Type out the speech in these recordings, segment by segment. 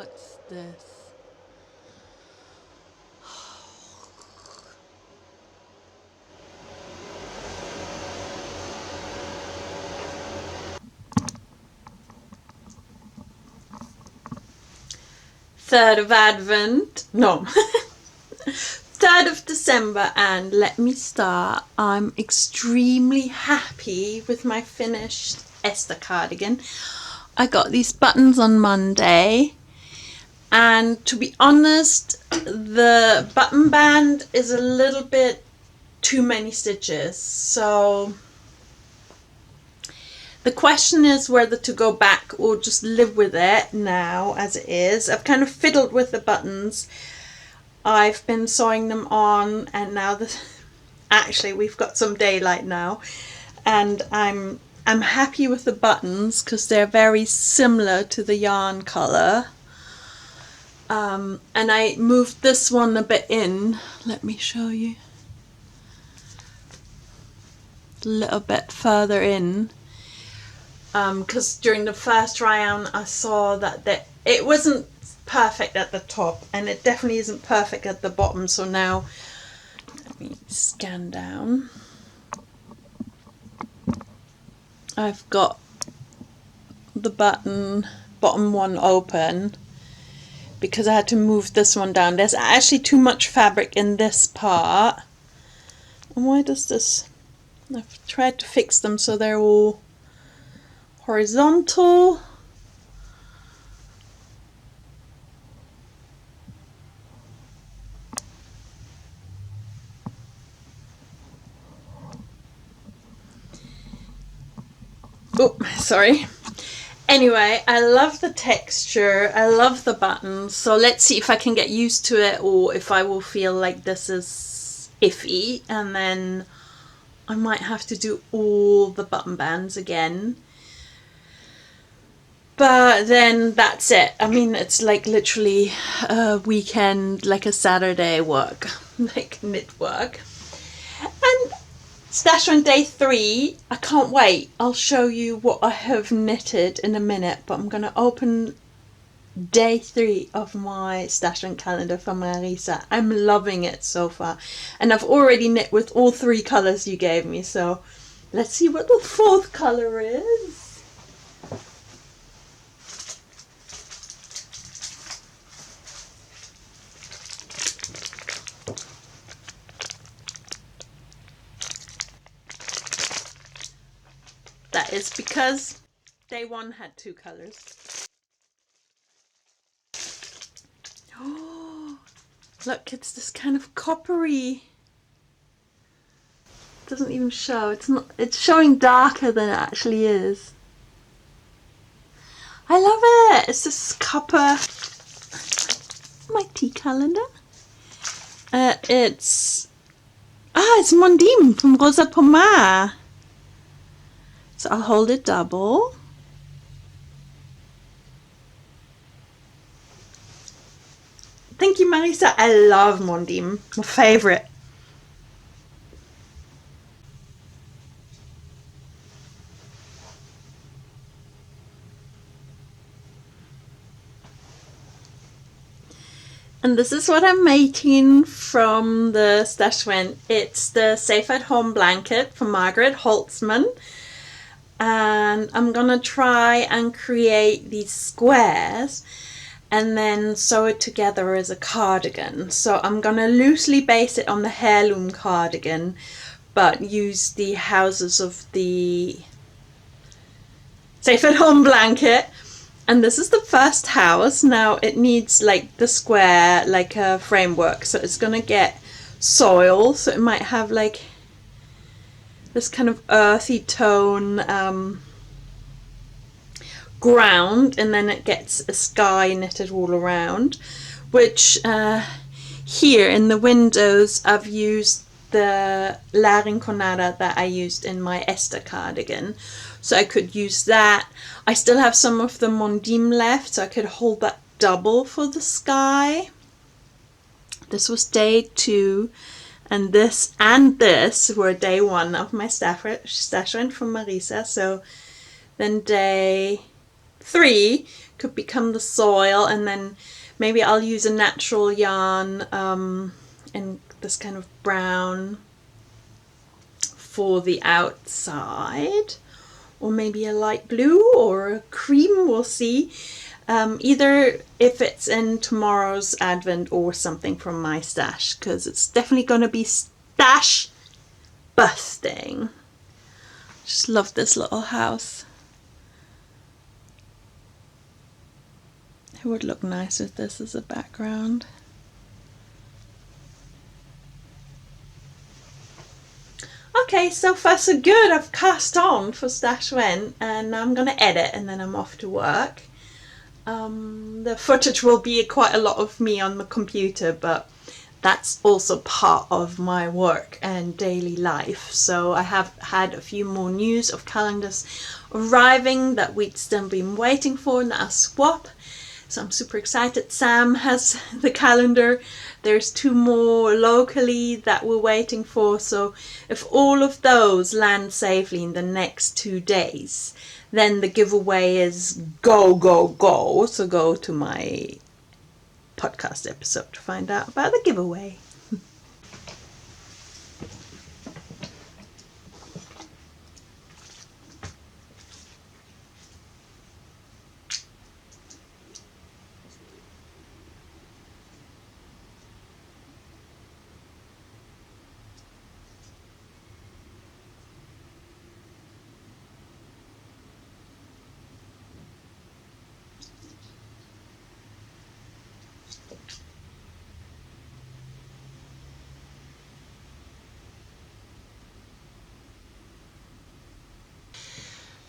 What's this? Third of Advent. No. 3rd of December, and let me start. I'm extremely happy with my finished Esther cardigan. I got these buttons on Monday, and to be honest, the button band is a little bit too many stitches, so the question is whether to go back or just live with it now as it is. I've kind of fiddled with the buttons. I've been sewing them on, and now actually we've got some daylight now, and I'm happy with the buttons because they're very similar to the yarn color. And I moved this one a bit in. Let me show you. A little bit further in. Because during the first try on I saw that it wasn't perfect at the top, and it definitely isn't perfect at the bottom. So now let me scan down. I've got the bottom one open because I had to move this one down. There's actually too much fabric in this part. And why does this? I've tried to fix them so they're all horizontal. Oh, sorry. Anyway, I love the texture. I love the buttons. So let's see if I can get used to it, or if I will feel like this is iffy, and then I might have to do all the button bands again. But then that's it. I mean, it's like literally a weekend, like a Saturday work, like knit work. And stashvent day 3, I can't wait. I'll show you what I have knitted in a minute, but I'm going to open day 3 of my stashvent calendar from Marisa. I'm loving it so far. And I've already knit with all 3 colours you gave me, so let's see what the 4th colour is. That is because day 1 had 2 colours. Oh, look, it's this kind of coppery. It doesn't even show. It's showing darker than it actually is. I love it. It's this copper. My tea calendar. It's Mondim from Rosa Pomar. So I'll hold it double. Thank you, Marisa. I love Mondim. My favorite. And this is what I'm making from the stashvent. It's the Safe at Home blanket from Margaret Holtzman. And I'm gonna try and create these squares and then sew it together as a cardigan. So I'm gonna loosely base it on the heirloom cardigan, but use the houses of the Safe at Home blanket. And this is the first house. Now it needs like the square, like a framework, so it's gonna get soil, so it might have like this kind of earthy tone ground, and then it gets a sky knitted all around, which here in the windows I've used the La Rinconada that I used in my Esther cardigan, so I could use that. I still have some of the Mondim left, so I could hold that double for the sky. This was day 2. And this were day 1 of my stashvent from Marisa. So then day 3 could become the soil, and then maybe I'll use a natural yarn in this kind of brown for the outside, or maybe a light blue or a cream, we'll see. Either if it's in tomorrow's advent or something from my stash, because it's definitely going to be stash busting. Just love this little house. It would look nice with this as a background. Okay, so far so good. I've cast on for stashvent, and now I'm going to edit and then I'm off to work. The footage will be quite a lot of me on the computer, but that's also part of my work and daily life. So I have had a few more news of calendars arriving that we'd still been waiting for, and I'll swap. So I'm super excited. Sam has the calendar. There's 2 more locally that we're waiting for. So if all of those land safely in the next 2 days, then the giveaway is go, go, go. So go to my podcast episode to find out about the giveaway.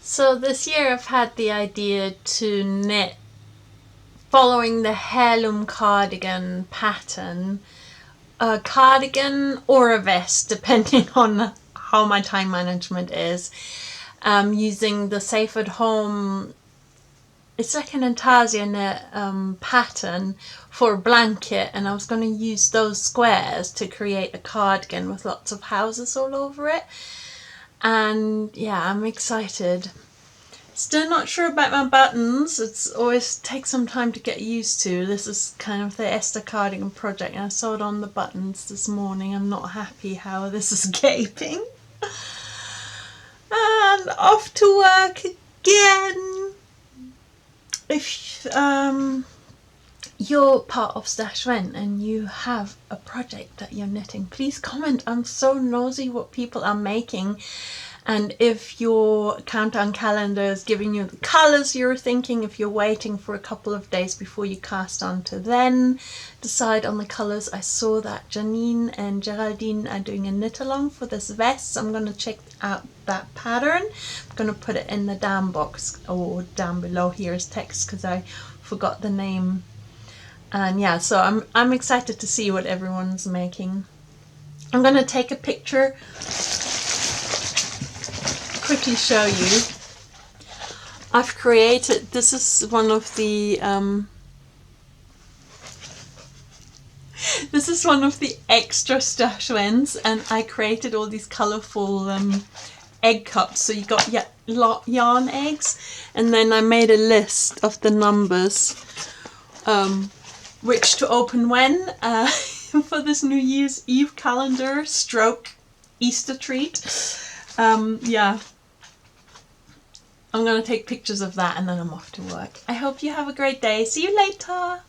So this year I've had the idea to knit following the heirloom cardigan pattern, a cardigan or a vest depending on how my time management is, using the safe at home, it's like an intarsia knit pattern for a blanket, and I was going to use those squares to create a cardigan with lots of houses all over it. And yeah, I'm excited. Still not sure about my buttons. It's always takes some time to get used to. This is kind of the Esther cardigan project, and I saw it on the buttons this morning. I'm not happy how this is gaping. And off to work again. If you're part of stashvent and you have a project that you're knitting, please comment. I'm so nosy what people are making. And if your countdown calendar is giving you the colours you're thinking, if you're waiting for a couple of days before you cast on to then decide on the colours. I saw that Janine and Geraldine are doing a knit along for this vest, so I'm going to check out that pattern. I'm going to put it in the down box, or down below here as text, because I forgot the name. And yeah, so I'm excited to see what everyone's making. I'm going to take a picture, quickly show you. I've created, this is one of the extra stashvents, and I created all these colorful egg cups. So you got yarn eggs, and then I made a list of the numbers which to open when for this New Year's Eve calendar stroke Easter treat. Yeah, I'm going to take pictures of that and then I'm off to work. I hope you have a great day. See you later.